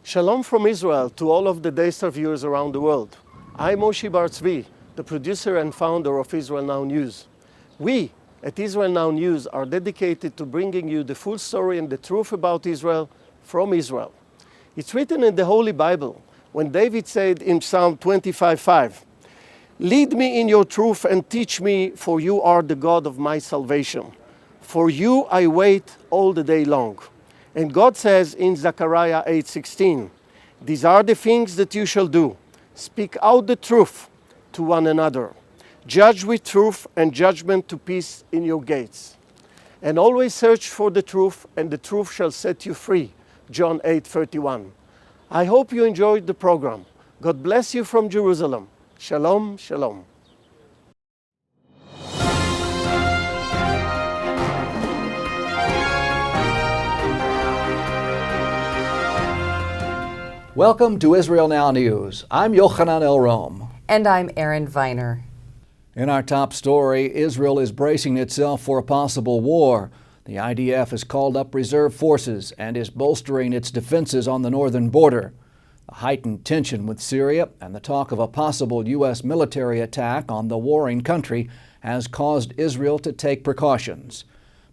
Shalom from Israel to all of the Daystar viewers around the world. I'm Moshe Bar Tzvi, the producer and founder of Israel Now News. We at Israel Now News are dedicated to bringing you the full story and the truth about Israel from Israel. It's written in the Holy Bible when David said in Psalm 25:5, "Lead me in your truth and teach me, for you are the God of my salvation. For you I wait all the day long." And God says in Zechariah 8:16, "These are the things that you shall do. Speak out the truth to one another. Judge with truth and judgment to peace in your gates. And always search for the truth, and the truth shall set you free." John 8:31. I hope you enjoyed the program. God bless you from Jerusalem. Shalom, shalom. Welcome to Israel Now News. I'm Yochanan El-Rom. And I'm Erin Viner. In our top story, Israel is bracing itself for a possible war. The IDF has called up reserve forces and is bolstering its defenses on the northern border. The heightened tension with Syria and the talk of a possible U.S. military attack on the warring country has caused Israel to take precautions.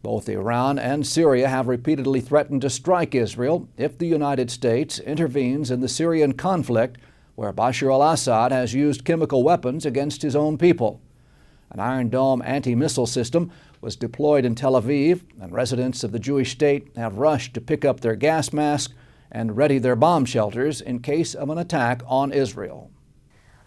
Both Iran and Syria have repeatedly threatened to strike Israel if the United States intervenes in the Syrian conflict, where Bashar al-Assad has used chemical weapons against his own people. An Iron Dome anti-missile system was deployed in Tel Aviv, and residents of the Jewish state have rushed to pick up their gas masks and ready their bomb shelters in case of an attack on Israel.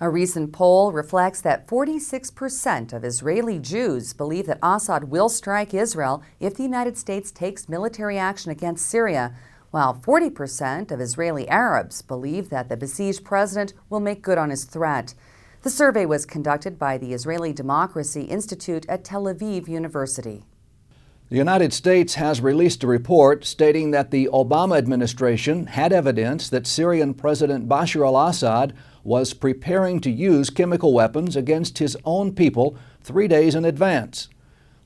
A recent poll reflects that 46% of Israeli Jews believe that Assad will strike Israel if the United States takes military action against Syria, while 40% of Israeli Arabs believe that the besieged president will make good on his threat. The survey was conducted by the Israeli Democracy Institute at Tel Aviv University. The United States has released a report stating that the Obama administration had evidence that Syrian President Bashar al-Assad was preparing to use chemical weapons against his own people 3 days in advance.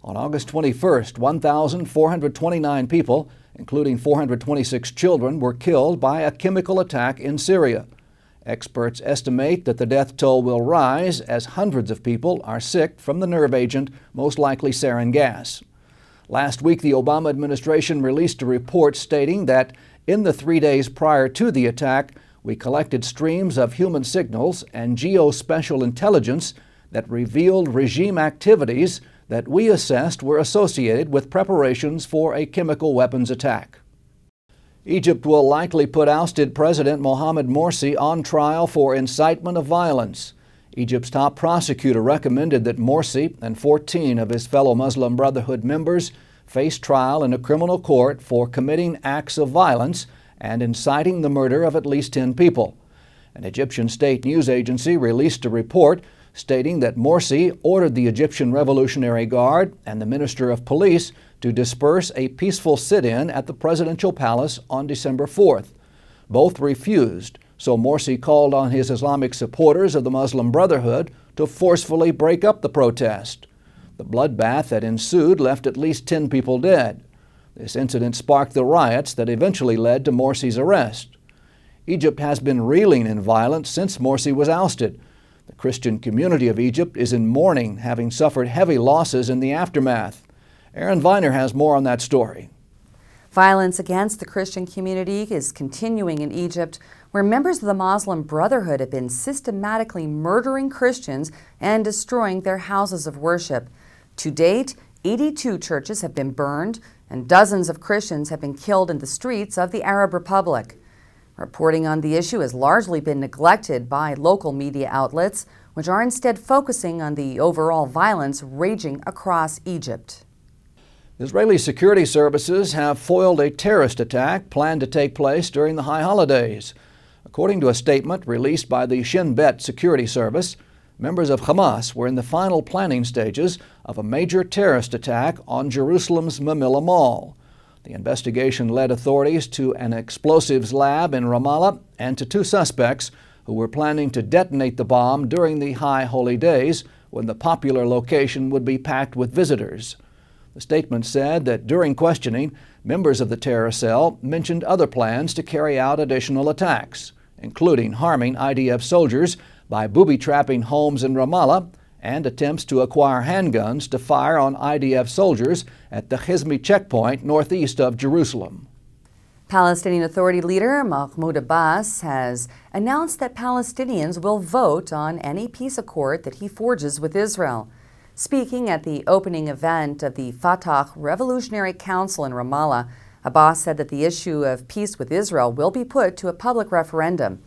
On August 21st, 1,429 people, including 426 children, were killed by a chemical attack in Syria. Experts estimate that the death toll will rise as hundreds of people are sick from the nerve agent, most likely sarin gas. Last week, the Obama administration released a report stating that in the 3 days prior to the attack, we collected streams of human signals and geospatial intelligence that revealed regime activities that we assessed were associated with preparations for a chemical weapons attack. Egypt will likely put ousted President Mohamed Morsi on trial for incitement of violence. Egypt's top prosecutor recommended that Morsi and 14 of his fellow Muslim Brotherhood members face trial in a criminal court for committing acts of violence and inciting the murder of at least 10 people. An Egyptian state news agency released a report stating that Morsi ordered the Egyptian Revolutionary Guard and the Minister of Police to disperse a peaceful sit-in at the presidential palace on December 4th. Both refused, so Morsi called on his Islamic supporters of the Muslim Brotherhood to forcefully break up the protest. The bloodbath that ensued left at least 10 people dead. This incident sparked the riots that eventually led to Morsi's arrest. Egypt has been reeling in violence since Morsi was ousted. The Christian community of Egypt is in mourning, having suffered heavy losses in the aftermath. Erin Viner has more on that story. Violence against the Christian community is continuing in Egypt, where members of the Muslim Brotherhood have been systematically murdering Christians and destroying their houses of worship. To date, 82 churches have been burned, and dozens of Christians have been killed in the streets of the Arab Republic. Reporting on the issue has largely been neglected by local media outlets, which are instead focusing on the overall violence raging across Egypt. Israeli security services have foiled a terrorist attack planned to take place during the high holidays. According to a statement released by the Shin Bet security service, members of Hamas were in the final planning stages of a major terrorist attack on Jerusalem's Mamilla Mall. The investigation led authorities to an explosives lab in Ramallah and to 2 suspects who were planning to detonate the bomb during the high holy days when the popular location would be packed with visitors. The The statement said that during questioning, members of the terror cell mentioned other plans to carry out additional attacks, including harming IDF soldiers by booby-trapping homes in Ramallah and attempts to acquire handguns to fire on IDF soldiers at the Hizmi checkpoint northeast of Jerusalem. Palestinian Authority leader Mahmoud Abbas has announced that Palestinians will vote on any peace accord that he forges with Israel. Speaking at the opening event of the Fatah Revolutionary Council in Ramallah, Abbas said that the issue of peace with Israel will be put to a public referendum.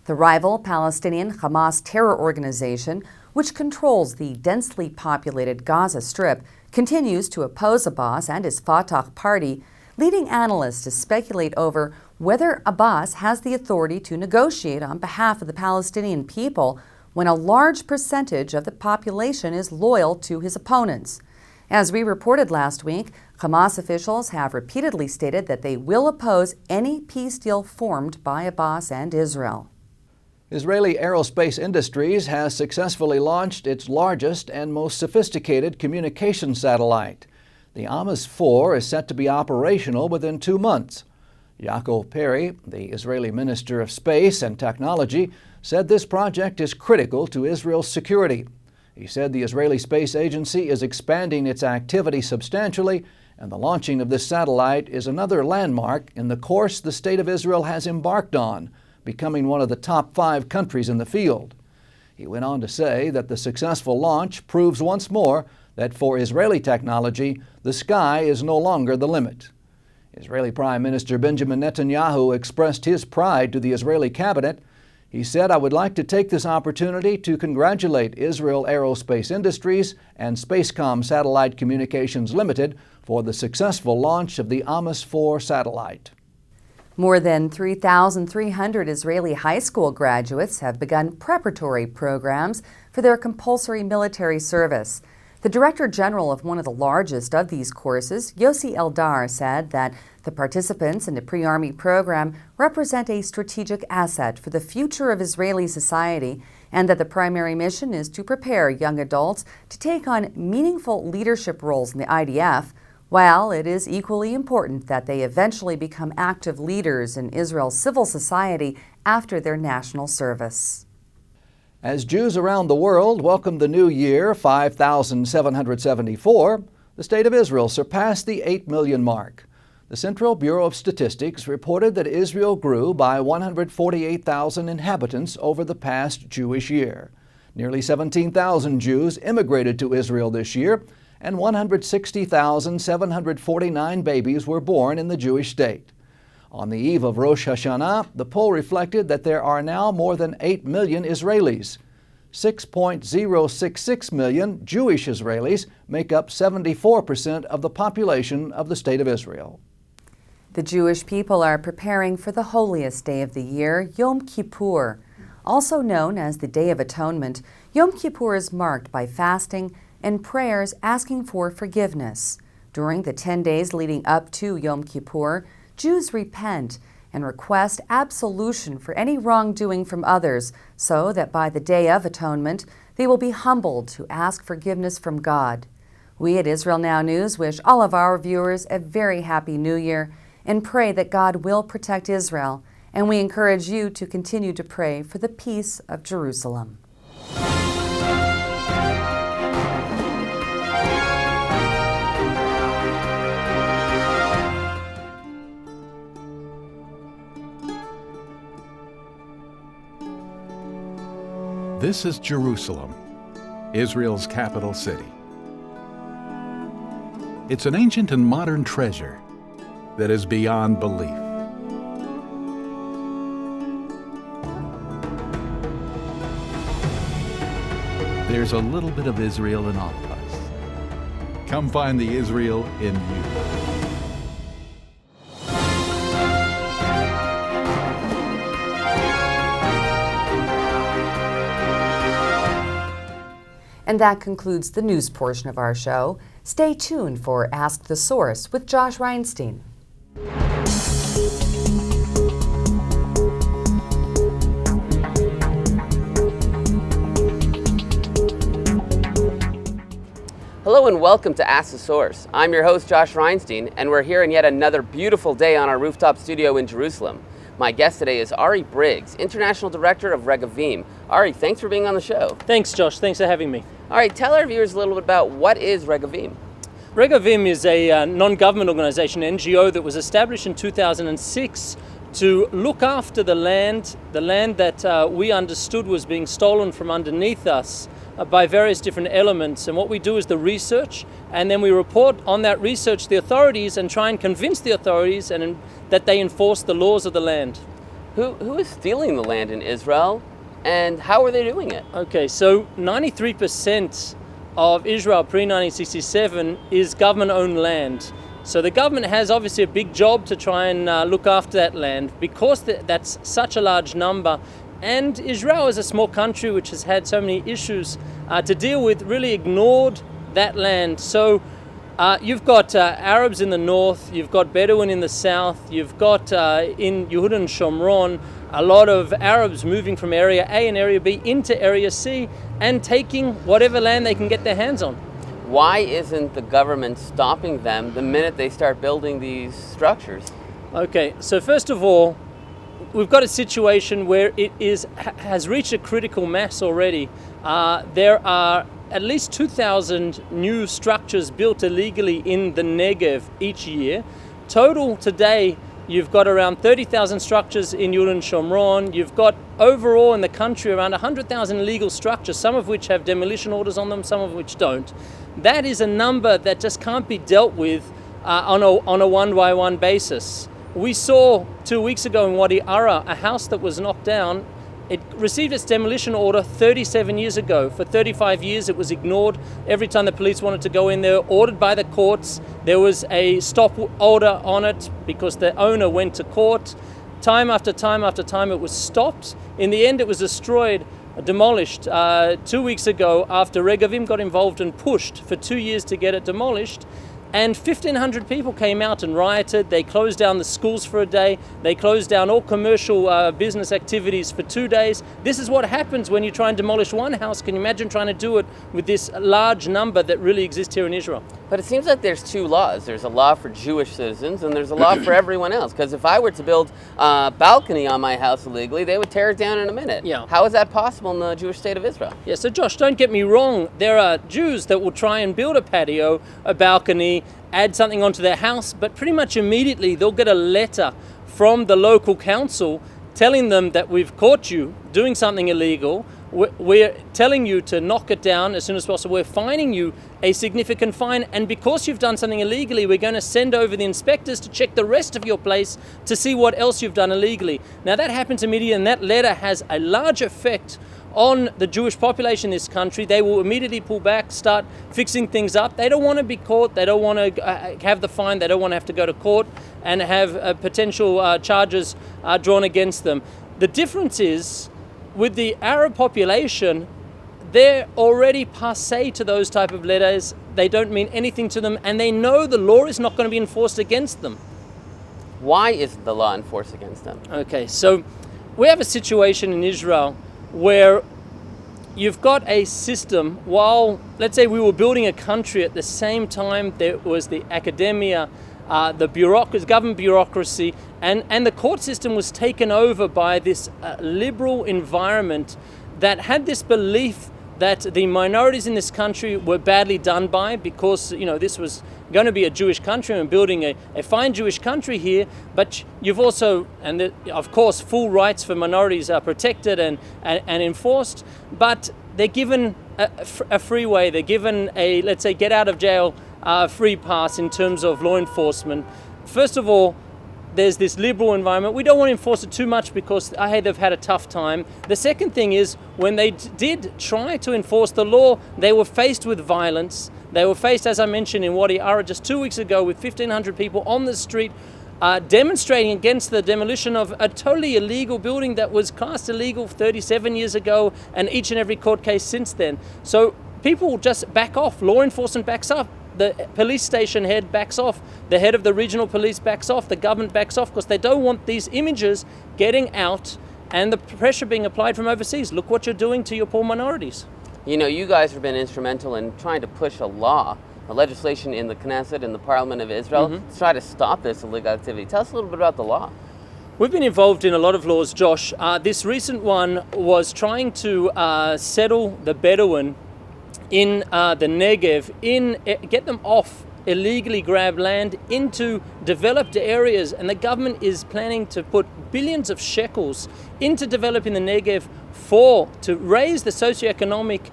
The rival Palestinian Hamas terror organization, which controls the densely populated Gaza Strip, continues to oppose Abbas and his Fatah party, leading analysts to speculate over whether Abbas has the authority to negotiate on behalf of the Palestinian people when a large percentage of the population is loyal to his opponents. As we reported last week, Hamas officials have repeatedly stated that they will oppose any peace deal formed by Abbas and Israel. Israeli Aerospace Industries has successfully launched its largest and most sophisticated communication satellite. The Amos 4 is set to be operational within 2 months. Yaakov Peri, the Israeli Minister of Space and Technology, said this project is critical to Israel's security. He said the Israeli Space Agency is expanding its activity substantially, and the launching of this satellite is another landmark in the course the State of Israel has embarked on, becoming one of the top 5 countries in the field. He went on to say that the successful launch proves once more that for Israeli technology, the sky is no longer the limit. Israeli Prime Minister Benjamin Netanyahu expressed his pride to the Israeli cabinet. He said, "I would like to take this opportunity to congratulate Israel Aerospace Industries and Spacecom Satellite Communications Limited for the successful launch of the Amos 4 satellite." More than 3,300 Israeli high school graduates have begun preparatory programs for their compulsory military service. The Director General of one of the largest of these courses, Yossi Eldar, said that the participants in the pre-army program represent a strategic asset for the future of Israeli society, and that the primary mission is to prepare young adults to take on meaningful leadership roles in the IDF, while it is equally important that they eventually become active leaders in Israel's civil society after their national service. As Jews around the world welcomed the new year 5,774, the State of Israel surpassed the 8 million mark. The Central Bureau of Statistics reported that Israel grew by 148,000 inhabitants over the past Jewish year. Nearly 17,000 Jews immigrated to Israel this year, and 160,749 babies were born in the Jewish state. On the eve of Rosh Hashanah, the poll reflected that there are now more than 8 million Israelis. 6.066 million Jewish Israelis make up 74% of the population of the State of Israel. The Jewish people are preparing for the holiest day of the year, Yom Kippur. Also known as the Day of Atonement, Yom Kippur is marked by fasting and prayers asking for forgiveness. During the 10 days leading up to Yom Kippur, Jews repent and request absolution for any wrongdoing from others, so that by the Day of Atonement, they will be humbled to ask forgiveness from God. We at Israel Now News wish all of our viewers a very happy New Year and pray that God will protect Israel, and we encourage you to continue to pray for the peace of Jerusalem. This is Jerusalem, Israel's capital city. It's an ancient and modern treasure that is beyond belief. There's a little bit of Israel in all of us. Come find the Israel in you. And that concludes the news portion of our show. Stay tuned for Ask the Source with Josh Reinstein. Hello and welcome to Ask the Source. I'm your host, Josh Reinstein, and we're here in yet another beautiful day on our rooftop studio in Jerusalem. My guest today is Ari Briggs, International Director of Regavim. Ari, thanks for being on the show. Thanks, Josh. Thanks for having me. All right, tell our viewers a little bit about what is Regavim. Regavim is a non-government organization, NGO, that was established in 2006 to look after the land that we understood was being stolen from underneath us by various different elements. And what we do is the research, and then we report on that research to the authorities and try and convince the authorities that they enforce the laws of the land. Who is stealing the land in Israel, and how are they doing it? Okay, so 93% of Israel pre-1967 is government-owned land. So the government has obviously a big job to try and look after that land because that's such a large number. And Israel is a small country which has had so many issues to deal with, really ignored that land. So you've got Arabs in the north, you've got Bedouin in the south, you've got in Yehuda and Shomron a lot of Arabs moving from Area A and Area B into Area C and taking whatever land they can get their hands on. Why isn't the government stopping them the minute they start building these structures? Okay, so first of all, we've got a situation where it has reached a critical mass already. There are at least 2,000 new structures built illegally in the Negev each year. Total today, you've got around 30,000 structures in Yehuda and Shomron. You've got overall in the country around 100,000 illegal structures, some of which have demolition orders on them, some of which don't. That is a number that just can't be dealt with on a one-by-one basis. We saw 2 weeks ago in Wadi Ara a house that was knocked down. It received its demolition order 37 years ago. For 35 years it was ignored. Every time the police wanted to go in there, ordered by the courts, there was a stop order on it because the owner went to court. Time after time after time it was stopped. In the end it was destroyed, demolished 2 weeks ago after Regavim got involved and pushed for 2 years to get it demolished. And 1,500 people came out and rioted. They closed down the schools for a day. They closed down all commercial business activities for 2 days. This is what happens when you try and demolish one house. Can you imagine trying to do it with this large number that really exists here in Israel? But it seems like there's two laws. There's a law for Jewish citizens and there's a law for everyone else. Because if I were to build a balcony on my house illegally, they would tear it down in a minute. Yeah. How is that possible in the Jewish state of Israel? Yeah, so Josh, don't get me wrong. There are Jews that will try and build a patio, a balcony, add something onto their house, but pretty much immediately they'll get a letter from the local council telling them that we've caught you doing something illegal. We're telling you to knock it down as soon as possible. We're fining you a significant fine, and because you've done something illegally, we're going to send over the inspectors to check the rest of your place to see what else you've done illegally. Now that happens immediately, and that letter has a large effect on the Jewish population in this country. They will immediately pull back, start fixing things up. They don't want to be caught. They don't want to have the fine. They don't want to have to go to court and have potential charges drawn against them. The difference is, with the Arab population, they're already passé to those type of letters. They don't mean anything to them, and they know the law is not going to be enforced against them. Why isn't the law enforced against them? Okay, so we have a situation in Israel where you've got a system. While, let's say, we were building a country, at the same time there was the academia, the bureaucracy, government bureaucracy, and the court system was taken over by this liberal environment that had this belief that the minorities in this country were badly done by, because this was going to be a Jewish country and building a fine Jewish country here, but you've also, of course, full rights for minorities are protected and enforced, but they're given a freeway, they're given a, let's say, get out of jail free pass in terms of law enforcement. First of all, there's this liberal environment. We don't want to enforce it too much because they've had a tough time. The second thing is, when they did try to enforce the law, they were faced with violence. They were faced, as I mentioned, in Wadi Ara just 2 weeks ago with 1,500 people on the street demonstrating against the demolition of a totally illegal building that was classed illegal 37 years ago, and each and every court case since then. So people just back off. Law enforcement backs up. The police station head backs off, the head of the regional police backs off, the government backs off, because they don't want these images getting out and the pressure being applied from overseas. Look what you're doing to your poor minorities. You know, you guys have been instrumental in trying to push a legislation in the Knesset, in the Parliament of Israel, to try to stop this illegal activity. Tell us a little bit about the law. We've been involved in a lot of laws, Josh. This recent one was trying to settle the Bedouin in the Negev, get them off illegally grabbed land into developed areas, and the government is planning to put billions of shekels into developing the Negev to raise the socioeconomic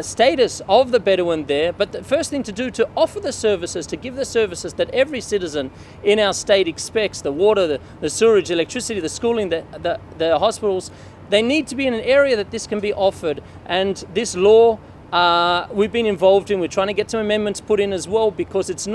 status of the Bedouin there. But the first thing to do, to offer the services, to give the services that every citizen in our state expects: the water, the sewerage, electricity, the schooling, the hospitals. They need to be in an area that this can be offered. And this law we've been involved in. We're trying to get some amendments put in as well, because it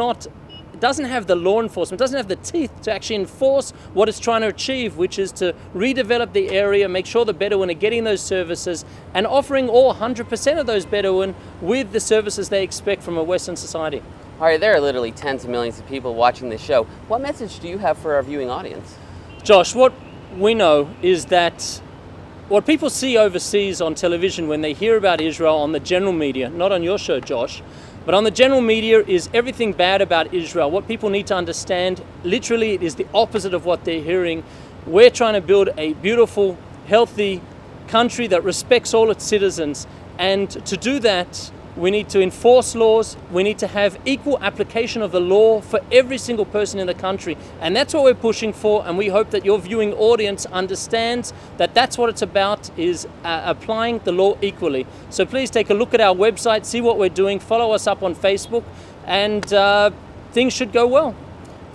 doesn't have the law enforcement, doesn't have the teeth to actually enforce what it's trying to achieve, which is to redevelop the area, make sure the Bedouin are getting those services, and offering all 100% of those Bedouin with the services they expect from a Western society. All right, there are literally tens of millions of people watching this show. What message do you have for our viewing audience? Josh, what we know is that what people see overseas on television when they hear about Israel on the general media, not on your show, Josh, but on the general media, is everything bad about Israel. What people need to understand, literally, it is the opposite of what they're hearing. We're trying to build a beautiful, healthy country that respects all its citizens. And to do that, we need to enforce laws. We need to have equal application of the law for every single person in the country. And that's what we're pushing for. And we hope that your viewing audience understands that that's what it's about, is applying the law equally. So please take a look at our website, see what we're doing, follow us up on Facebook, and things should go well.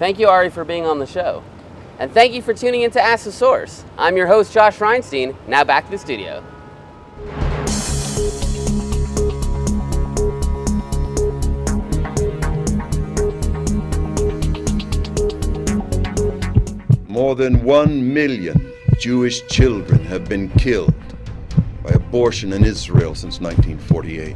Thank you, Ari, for being on the show. And thank you for tuning in to Ask the Source. I'm your host, Josh Reinstein. Now back to the studio. More than 1 million Jewish children have been killed by abortion in Israel since 1948.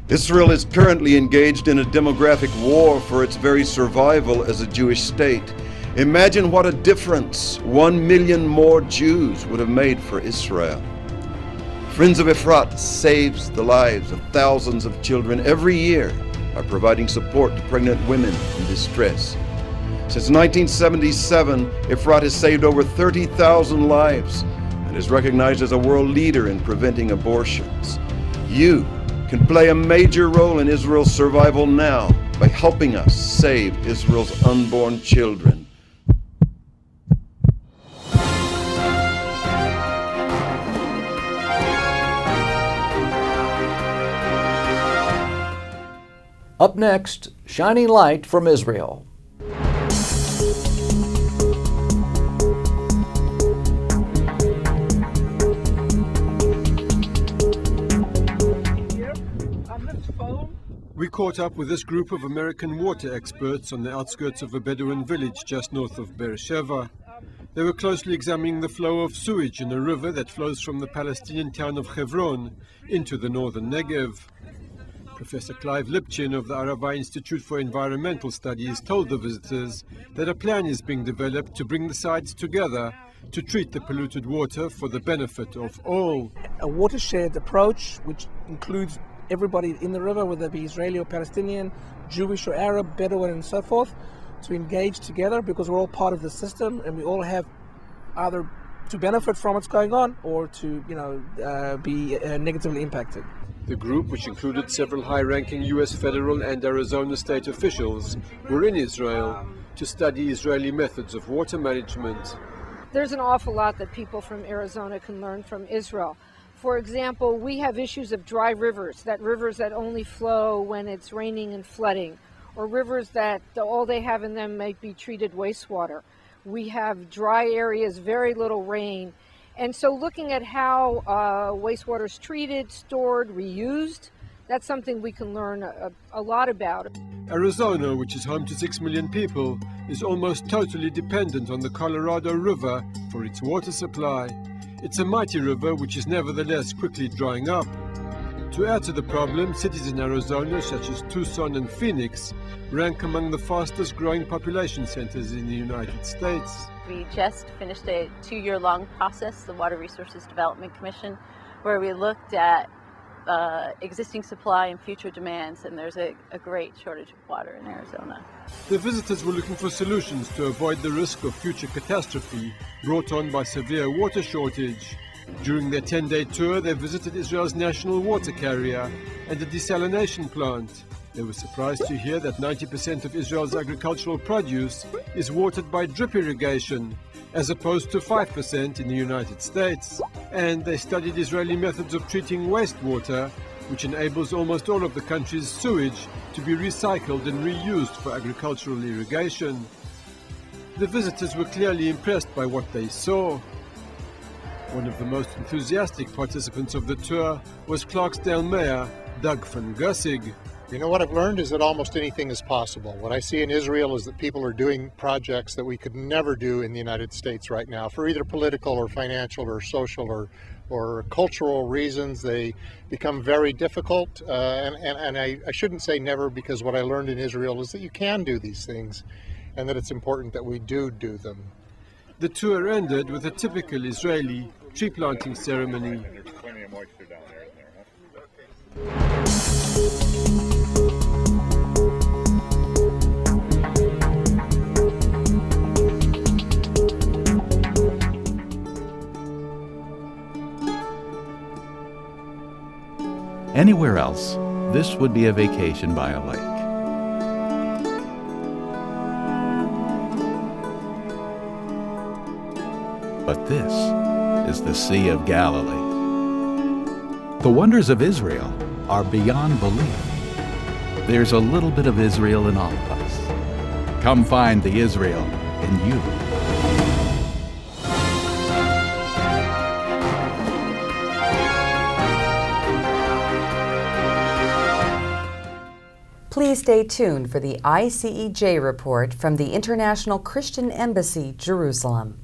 Israel is currently engaged in a demographic war for its very survival as a Jewish state. Imagine what a difference 1 million more Jews would have made for Israel. Friends of Efrat saves the lives of thousands of children every year by providing support to pregnant women in distress. Since 1977, Efrat has saved over 30,000 lives and is recognized as a world leader in preventing abortions. You can play a major role in Israel's survival now by helping us save Israel's unborn children. Up next, shining light from Israel. We caught up with this group of American water experts on the outskirts of a Bedouin village just north of Beersheba. They were closely examining the flow of sewage in a river that flows from the Palestinian town of Hebron into the northern Negev. Professor Clive Lipchin of the Arava Institute for Environmental Studies told the visitors that a plan is being developed to bring the sides together to treat the polluted water for the benefit of all. A watershed approach which includes everybody in the river, whether it be Israeli or Palestinian, Jewish or Arab, Bedouin and so forth, to engage together, because we're all part of the system and we all have either to benefit from what's going on or to be negatively impacted. The group, which included several high-ranking US federal and Arizona state officials, were in Israel to study Israeli methods of water management. There's an awful lot that people from Arizona can learn from Israel. For example, we have issues of dry rivers that only flow when it's raining and flooding, or rivers that all they have in them might be treated wastewater. We have dry areas, very little rain. And so looking at how wastewater is treated, stored, reused, that's something we can learn a lot about. Arizona, which is home to 6 million people, is almost totally dependent on the Colorado River for its water supply. It's a mighty river which is nevertheless quickly drying up. To add to the problem, cities in Arizona, such as Tucson and Phoenix, rank among the fastest growing population centers in the United States. We just finished a 2-year-long process, the Water Resources Development Commission, where we looked at existing supply and future demands, and there's a great shortage of water in Arizona. The visitors were looking for solutions to avoid the risk of future catastrophe brought on by severe water shortage. During their 10-day tour, they visited Israel's national water carrier and a desalination plant. They were surprised to hear that 90% of Israel's agricultural produce is watered by drip irrigation, as opposed to 5% in the United States. And they studied Israeli methods of treating wastewater, which enables almost all of the country's sewage to be recycled and reused for agricultural irrigation. The visitors were clearly impressed by what they saw. One of the most enthusiastic participants of the tour was Clarksdale Mayor Doug van Gussig. You know, what I've learned is that almost anything is possible. What I see in Israel is that people are doing projects that we could never do in the United States right now for either political or financial or social or cultural reasons. They become very difficult, and I shouldn't say never, because what I learned in Israel is that you can do these things and that it's important that we do them. The tour ended with a typical Israeli tree planting ceremony. There's plenty of moisture down there, isn't there? Anywhere else, this would be a vacation by a lake. But this is the Sea of Galilee. The wonders of Israel are beyond belief. There's a little bit of Israel in all of us. Come find the Israel in you. Please stay tuned for the ICEJ report from the International Christian Embassy, Jerusalem.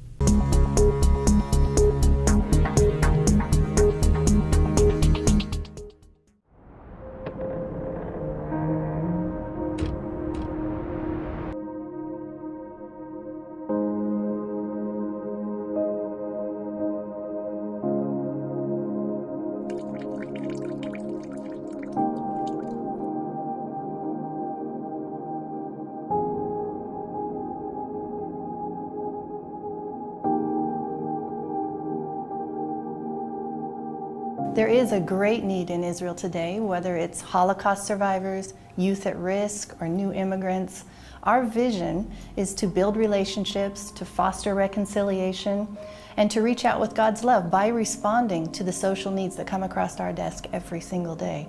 There is a great need in Israel today, whether it's Holocaust survivors, youth at risk, or new immigrants. Our vision is to build relationships, to foster reconciliation, and to reach out with God's love by responding to the social needs that come across our desk every single day.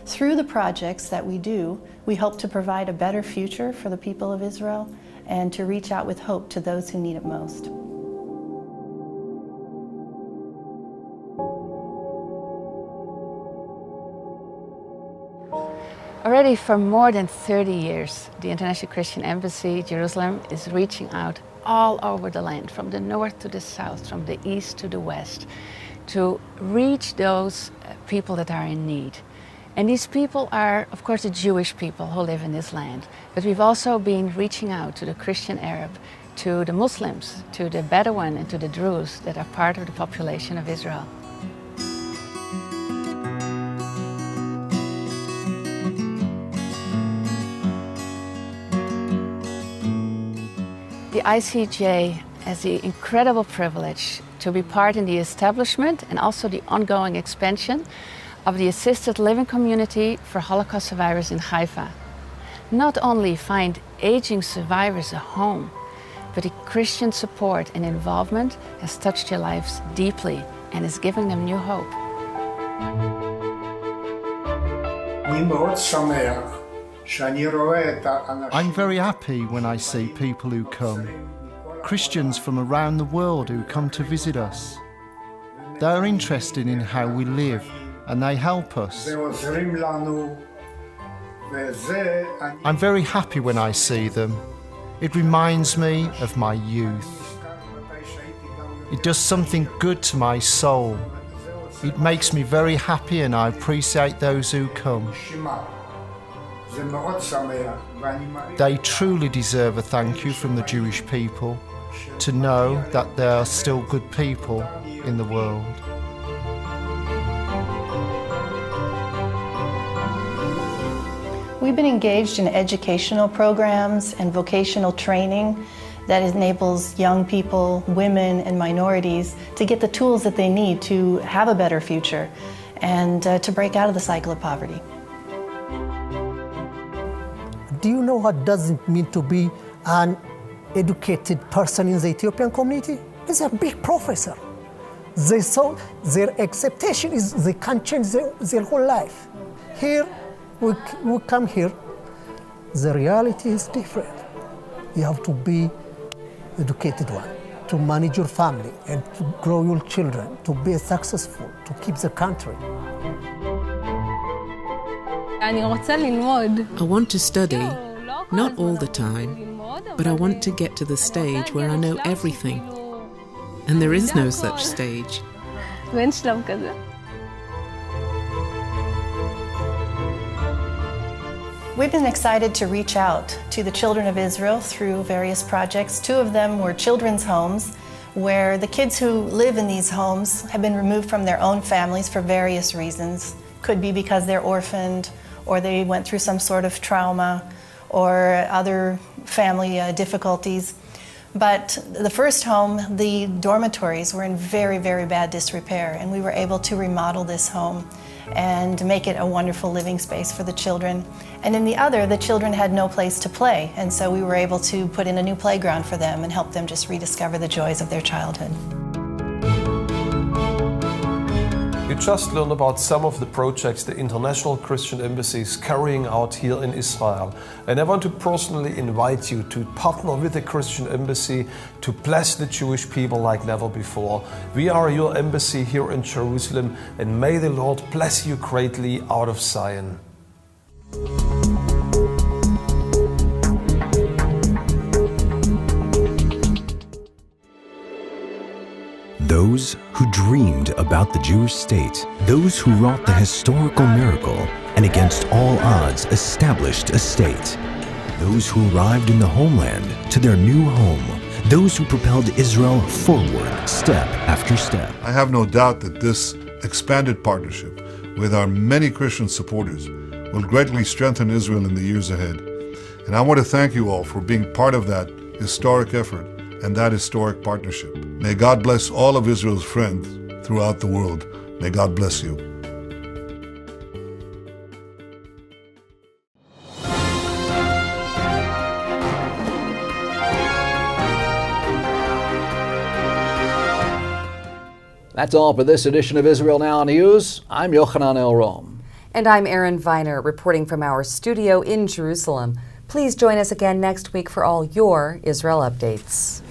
Through the projects that we do, we hope to provide a better future for the people of Israel and to reach out with hope to those who need it most. Already for more than 30 years, the International Christian Embassy, Jerusalem, is reaching out all over the land, from the north to the south, from the east to the west, to reach those people that are in need. And these people are, of course, the Jewish people who live in this land. But we've also been reaching out to the Christian Arab, to the Muslims, to the Bedouin, and to the Druze that are part of the population of Israel. The ICJ has the incredible privilege to be part in the establishment and also the ongoing expansion of the assisted living community for Holocaust survivors in Haifa. Not only find aging survivors a home, but the Christian support and involvement has touched their lives deeply and is giving them new hope. I'm very happy when I see people who come, Christians from around the world who come to visit us. They're interested in how we live and they help us. I'm very happy when I see them. It reminds me of my youth. It does something good to my soul. It makes me very happy and I appreciate those who come. They truly deserve a thank you from the Jewish people to know that there are still good people in the world. We've been engaged in educational programs and vocational training that enables young people, women, and minorities to get the tools that they need to have a better future and to break out of the cycle of poverty. Do you know what does it mean to be an educated person in the Ethiopian community? It's a big professor. They saw their expectation is they can change their whole life. Here, we come here, the reality is different. You have to be educated one, to manage your family and to grow your children, to be successful, to keep the country. I want to study, not all the time, but I want to get to the stage where I know everything. And there is no such stage. We've been excited to reach out to the children of Israel through various projects. 2 of them were children's homes, where the kids who live in these homes have been removed from their own families for various reasons. Could be because they're orphaned, or they went through some sort of trauma, or other family difficulties. But the first home, the dormitories were in very, very bad disrepair, and we were able to remodel this home and make it a wonderful living space for the children. And in the other, the children had no place to play, and so we were able to put in a new playground for them and help them just rediscover the joys of their childhood. You just learned about some of the projects the International Christian Embassy is carrying out here in Israel. And I want to personally invite you to partner with the Christian Embassy to bless the Jewish people like never before. We are your embassy here in Jerusalem, and may the Lord bless you greatly out of Zion. Those who dreamed about the Jewish state, those who wrought the historical miracle and against all odds established a state, those who arrived in the homeland to their new home, those who propelled Israel forward step after step. I have no doubt that this expanded partnership with our many Christian supporters will greatly strengthen Israel in the years ahead. And I want to thank you all for being part of that historic effort and that historic partnership. May God bless all of Israel's friends throughout the world. May God bless you. That's all for this edition of Israel Now News. I'm Yochanan El-Rom. And I'm Erin Viner, reporting from our studio in Jerusalem. Please join us again next week for all your Israel updates.